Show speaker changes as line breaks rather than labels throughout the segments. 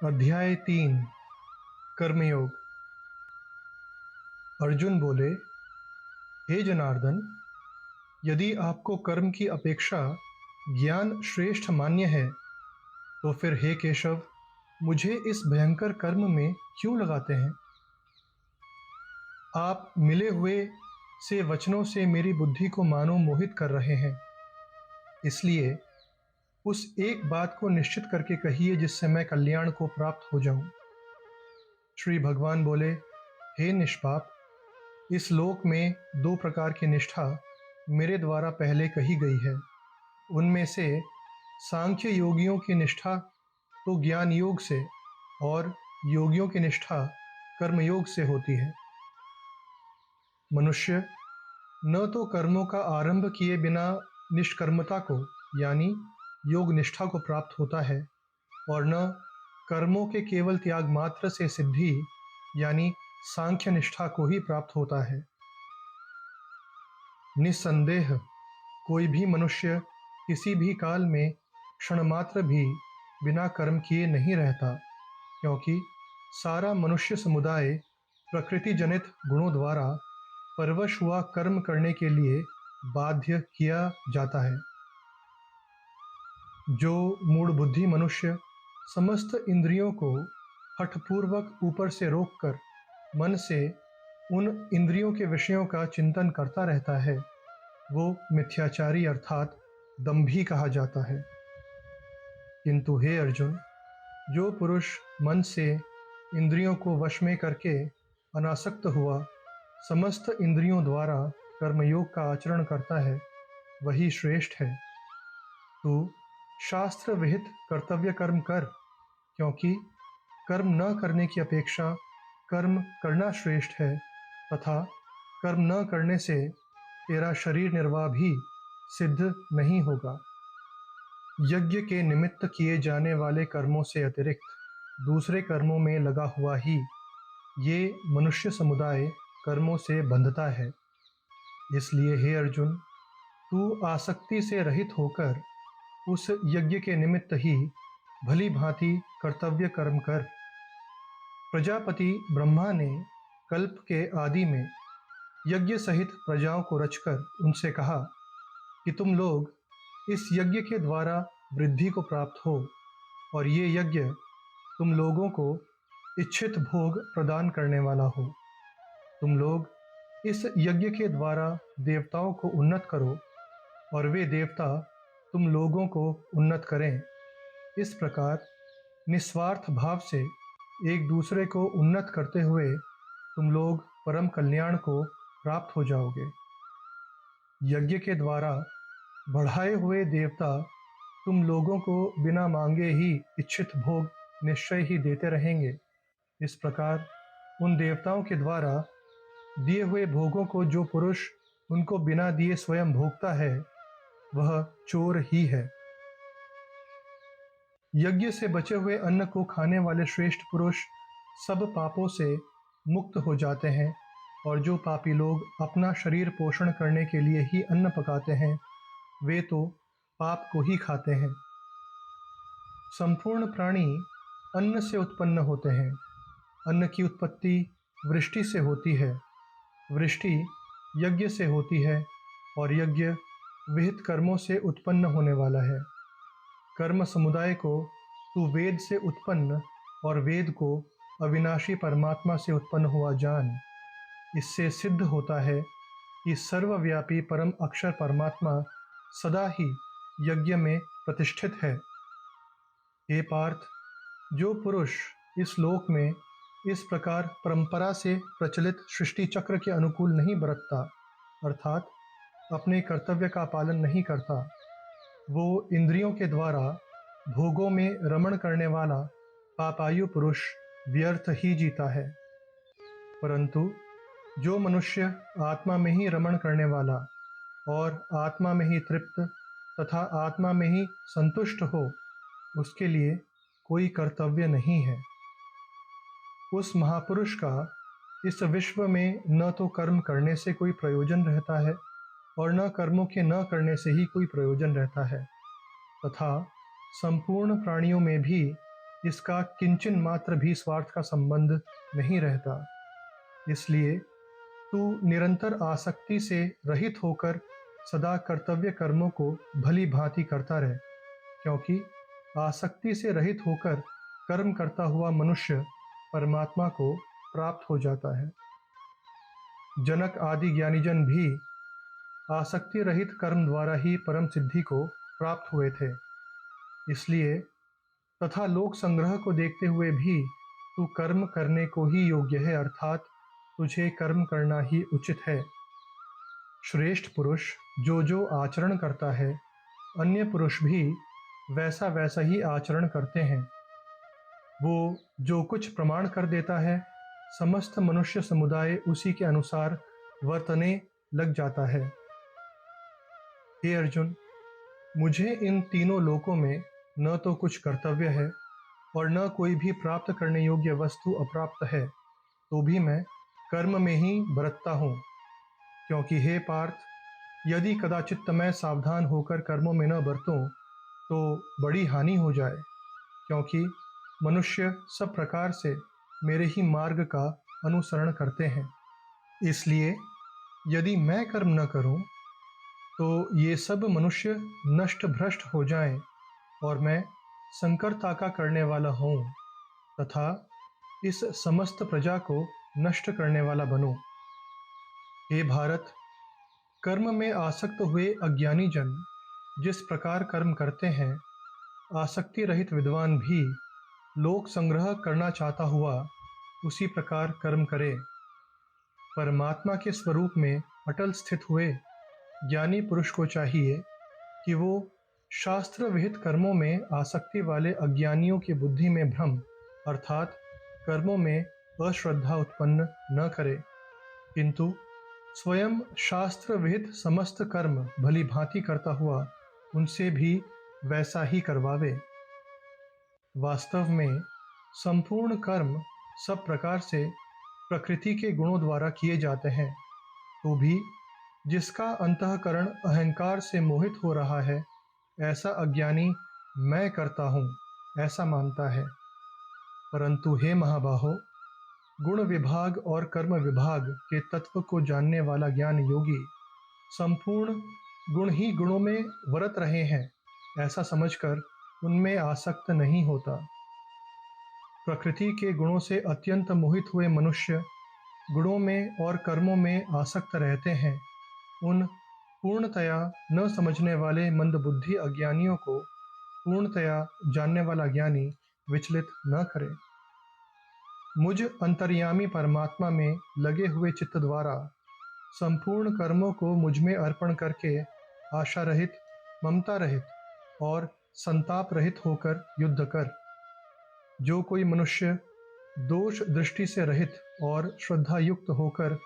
अध्याय 3 कर्मयोग। अर्जुन बोले, हे जनार्दन, यदि आपको कर्म की अपेक्षा ज्ञान श्रेष्ठ मान्य है, तो फिर हे केशव, मुझे इस भयंकर कर्म में क्यों लगाते हैं? आप मिले हुए से वचनों से मेरी बुद्धि को मानो मोहित कर रहे हैं। इसलिए उस एक बात को निश्चित करके कहिए जिससे मैं कल्याण को प्राप्त हो जाऊं। श्री भगवान बोले, हे निष्पाप, इस लोक में दो प्रकार की निष्ठा मेरे द्वारा पहले कही गई है। उनमें से सांख्य योगियों की निष्ठा तो ज्ञान योग से और योगियों की निष्ठा कर्मयोग से होती है। मनुष्य न तो कर्मों का आरंभ किए बिना निष्कर्मता को यानी योग निष्ठा को प्राप्त होता है और न कर्मों के केवल त्याग मात्र से सिद्धि यानी सांख्य निष्ठा को ही प्राप्त होता है। निस्संदेह कोई भी मनुष्य किसी भी काल में क्षण मात्र भी बिना कर्म किए नहीं रहता, क्योंकि सारा मनुष्य समुदाय प्रकृति जनित गुणों द्वारा परवश हुआ कर्म करने के लिए बाध्य किया जाता है। जो मूढ़ बुद्धि मनुष्य समस्त इंद्रियों को हठपूर्वक ऊपर से रोककर मन से उन इंद्रियों के विषयों का चिंतन करता रहता है, वो मिथ्याचारी अर्थात दंभी कहा जाता है। किंतु हे अर्जुन, जो पुरुष मन से इंद्रियों को वश में करके अनासक्त हुआ समस्त इंद्रियों द्वारा कर्मयोग का आचरण करता है, वही श्रेष्ठ है। तू शास्त्र विहित कर्तव्य कर्म कर, क्योंकि कर्म न करने की अपेक्षा कर्म करना श्रेष्ठ है तथा कर्म न करने से तेरा शरीर निर्वाह भी सिद्ध नहीं होगा। यज्ञ के निमित्त किए जाने वाले कर्मों से अतिरिक्त दूसरे कर्मों में लगा हुआ ही ये मनुष्य समुदाय कर्मों से बंधता है। इसलिए हे अर्जुन, तू आसक्ति से रहित होकर उस यज्ञ के निमित्त ही भली भांति कर्तव्य कर्म कर। प्रजापति ब्रह्मा ने कल्प के आदि में यज्ञ सहित प्रजाओं को रचकर उनसे कहा कि तुम लोग इस यज्ञ के द्वारा वृद्धि को प्राप्त हो और ये यज्ञ तुम लोगों को इच्छित भोग प्रदान करने वाला हो। तुम लोग इस यज्ञ के द्वारा देवताओं को उन्नत करो और वे देवता तुम लोगों को उन्नत करें। इस प्रकार निस्वार्थ भाव से एक दूसरे को उन्नत करते हुए तुम लोग परम कल्याण को प्राप्त हो जाओगे। यज्ञ के द्वारा बढ़ाए हुए देवता तुम लोगों को बिना मांगे ही इच्छित भोग निश्चय ही देते रहेंगे। इस प्रकार उन देवताओं के द्वारा दिए हुए भोगों को जो पुरुष उनको बिना दिए स्वयं भोगता है, वह चोर ही है। यज्ञ से बचे हुए अन्न को खाने वाले श्रेष्ठ पुरुष सब पापों से मुक्त हो जाते हैं और जो पापी लोग अपना शरीर पोषण करने के लिए ही अन्न पकाते हैं, वे तो पाप को ही खाते हैं। संपूर्ण प्राणी अन्न से उत्पन्न होते हैं। अन्न की उत्पत्ति वृष्टि से होती है, वृष्टि यज्ञ से होती है और यज्ञ विहित कर्मों से उत्पन्न होने वाला है। कर्म समुदाय को तू वेद से उत्पन्न और वेद को अविनाशी परमात्मा से उत्पन्न हुआ जान। इससे सिद्ध होता है कि सर्वव्यापी परम अक्षर परमात्मा सदा ही यज्ञ में प्रतिष्ठित है। हे पार्थ, जो पुरुष इस लोक में इस प्रकार परंपरा से प्रचलित सृष्टि चक्र के अनुकूल नहीं बरतता, अर्थात अपने कर्तव्य का पालन नहीं करता, वो इंद्रियों के द्वारा भोगों में रमण करने वाला पापायु पुरुष व्यर्थ ही जीता है। परंतु जो मनुष्य आत्मा में ही रमण करने वाला और आत्मा में ही तृप्त तथा आत्मा में ही संतुष्ट हो, उसके लिए कोई कर्तव्य नहीं है। उस महापुरुष का इस विश्व में न तो कर्म करने से कोई प्रयोजन रहता है और न कर्मों के न करने से ही कोई प्रयोजन रहता है, तथा संपूर्ण प्राणियों में भी इसका किंचन मात्र भी स्वार्थ का संबंध नहीं रहता। इसलिए तू निरंतर आसक्ति से रहित होकर सदा कर्तव्य कर्मों को भली भांति करता रहे, क्योंकि आसक्ति से रहित होकर कर्म करता हुआ मनुष्य परमात्मा को प्राप्त हो जाता है। जनक आदि ज्ञानीजन भी आसक्ति रहित कर्म द्वारा ही परम सिद्धि को प्राप्त हुए थे। इसलिए तथा लोक संग्रह को देखते हुए भी तू कर्म करने को ही योग्य है, अर्थात तुझे कर्म करना ही उचित है। श्रेष्ठ पुरुष जो जो आचरण करता है, अन्य पुरुष भी वैसा वैसा ही आचरण करते हैं। वो जो कुछ प्रमाण कर देता है, समस्त मनुष्य समुदाय उसी के अनुसार वर्तने लग जाता है। हे अर्जुन, मुझे इन तीनों लोकों में न तो कुछ कर्तव्य है और न कोई भी प्राप्त करने योग्य वस्तु अप्राप्त है, तो भी मैं कर्म में ही बरतता हूँ। क्योंकि हे पार्थ, यदि कदाचित मैं सावधान होकर कर्मों में न बरतूं तो बड़ी हानि हो जाए, क्योंकि मनुष्य सब प्रकार से मेरे ही मार्ग का अनुसरण करते हैं। इसलिए यदि मैं कर्म न करूं तो ये सब मनुष्य नष्ट भ्रष्ट हो जाएं और मैं संकरता का करने वाला हूँ तथा इस समस्त प्रजा को नष्ट करने वाला बनूं। हे भारत, कर्म में आसक्त हुए अज्ञानी जन जिस प्रकार कर्म करते हैं, आसक्ति रहित विद्वान भी लोक संग्रह करना चाहता हुआ उसी प्रकार कर्म करे। परमात्मा के स्वरूप में अटल स्थित हुए ज्ञानी पुरुष को चाहिए कि वो शास्त्र विहित कर्मों में आसक्ति वाले अज्ञानियों की बुद्धि में भ्रम, अर्थात कर्मों में अश्रद्धा उत्पन्न न करे, किंतु स्वयं शास्त्र विहित समस्त कर्म भली भांति करता हुआ उनसे भी वैसा ही करवावे। वास्तव में संपूर्ण कर्म सब प्रकार से प्रकृति के गुणों द्वारा किए जाते हैं, तो भी जिसका अंतःकरण अहंकार से मोहित हो रहा है, ऐसा अज्ञानी मैं करता हूँ ऐसा मानता है। परंतु हे महाबाहो, गुण विभाग और कर्म विभाग के तत्व को जानने वाला ज्ञान योगी संपूर्ण गुण ही गुणों में वर्त रहे हैं ऐसा समझकर उनमें आसक्त नहीं होता। प्रकृति के गुणों से अत्यंत मोहित हुए मनुष्य गुणों में और कर्मों में आसक्त रहते हैं। उन पूर्णतया न समझने वाले मंदबुद्धि अज्ञानियों को पूर्णतया जानने वाला ज्ञानी विचलित न करे। मुझ अंतर्यामी परमात्मा में लगे हुए चित्त द्वारा संपूर्ण कर्मों को मुझ में अर्पण करके आशा रहित, ममता रहित और संताप रहित होकर युद्ध कर। जो कोई मनुष्य दोष दृष्टि से रहित और श्रद्धा युक्त होकर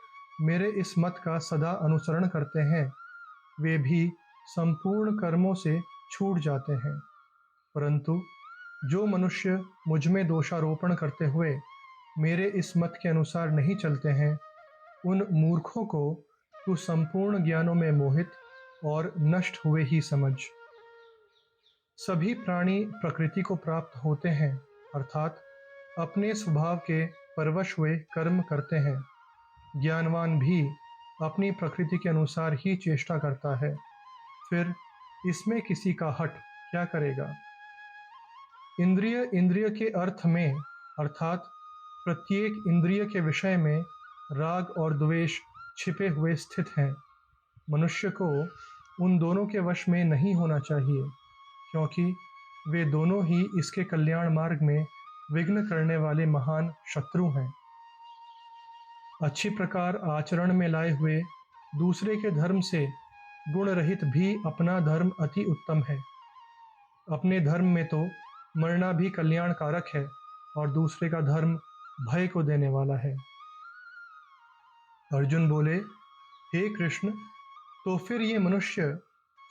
मेरे इस मत का सदा अनुसरण करते हैं, वे भी संपूर्ण कर्मों से छूट जाते हैं। परंतु जो मनुष्य मुझ में दोषारोपण करते हुए मेरे इस मत के अनुसार नहीं चलते हैं, उन मूर्खों को तू संपूर्ण ज्ञानों में मोहित और नष्ट हुए ही समझ। सभी प्राणी प्रकृति को प्राप्त होते हैं, अर्थात अपने स्वभाव के परवश हुए कर्म करते हैं। ज्ञानवान भी अपनी प्रकृति के अनुसार ही चेष्टा करता है, फिर इसमें किसी का हठ क्या करेगा। इंद्रिय इंद्रिय के अर्थ में, अर्थात प्रत्येक इंद्रिय के विषय में राग और द्वेष छिपे हुए स्थित हैं। मनुष्य को उन दोनों के वश में नहीं होना चाहिए, क्योंकि वे दोनों ही इसके कल्याण मार्ग में विघ्न करने वाले महान शत्रु हैं। अच्छी प्रकार आचरण में लाए हुए दूसरे के धर्म से गुण रहित भी अपना धर्म अति उत्तम है। अपने धर्म में तो मरना भी कल्याणकारक है और दूसरे का धर्म भय को देने वाला है। अर्जुन बोले, हे कृष्ण, तो फिर ये मनुष्य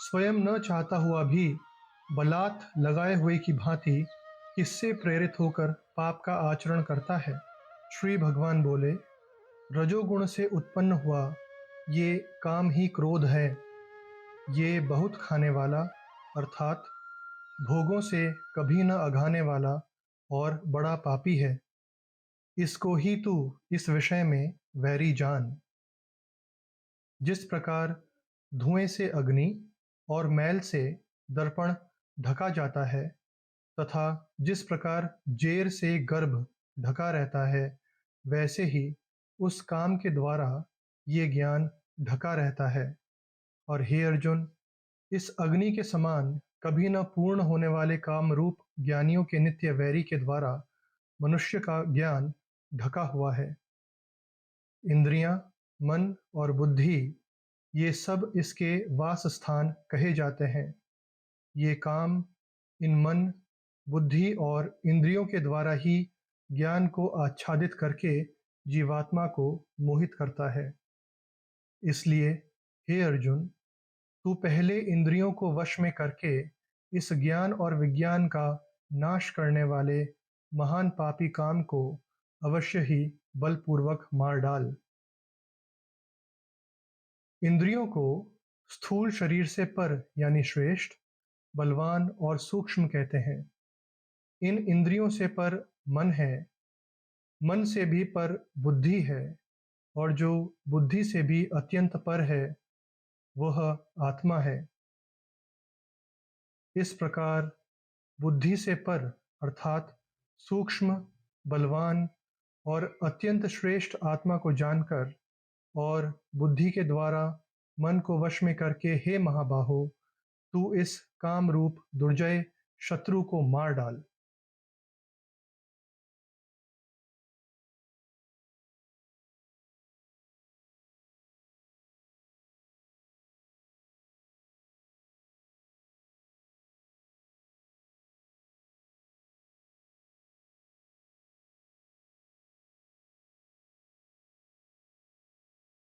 स्वयं न चाहता हुआ भी बलात् लगाए हुए की भांति किससे प्रेरित होकर पाप का आचरण करता है। श्री भगवान बोले, रजोगुण से उत्पन्न हुआ ये काम ही क्रोध है। ये बहुत खाने वाला, अर्थात भोगों से कभी न अघाने वाला और बड़ा पापी है। इसको ही तू इस विषय में वैरी जान। जिस प्रकार धुएं से अग्नि और मैल से दर्पण ढका जाता है, तथा जिस प्रकार जेर से गर्भ ढका रहता है, वैसे ही उस काम के द्वारा ये ज्ञान ढका रहता है। और हे अर्जुन, इस अग्नि के समान कभी न पूर्ण होने वाले काम रूप ज्ञानियों के नित्य वैरी के द्वारा मनुष्य का ज्ञान ढका हुआ है। इंद्रियां, मन और बुद्धि, ये सब इसके वास स्थान कहे जाते हैं। ये काम इन मन, बुद्धि और इंद्रियों के द्वारा ही ज्ञान को आच्छादित करके जीवात्मा को मोहित करता है। इसलिए हे अर्जुन, तू पहले इंद्रियों को वश में करके इस ज्ञान और विज्ञान का नाश करने वाले महान पापी काम को अवश्य ही बलपूर्वक मार डाल। इंद्रियों को स्थूल शरीर से पर यानी श्रेष्ठ, बलवान और सूक्ष्म कहते हैं। इन इंद्रियों से पर मन है, मन से भी पर बुद्धि है, और जो बुद्धि से भी अत्यंत पर है, वह आत्मा है। इस प्रकार बुद्धि से पर अर्थात सूक्ष्म, बलवान और अत्यंत श्रेष्ठ आत्मा को जानकर और बुद्धि के द्वारा मन को वश में करके हे महाबाहो, तू इस काम रूप दुर्जय शत्रु को मार डाल।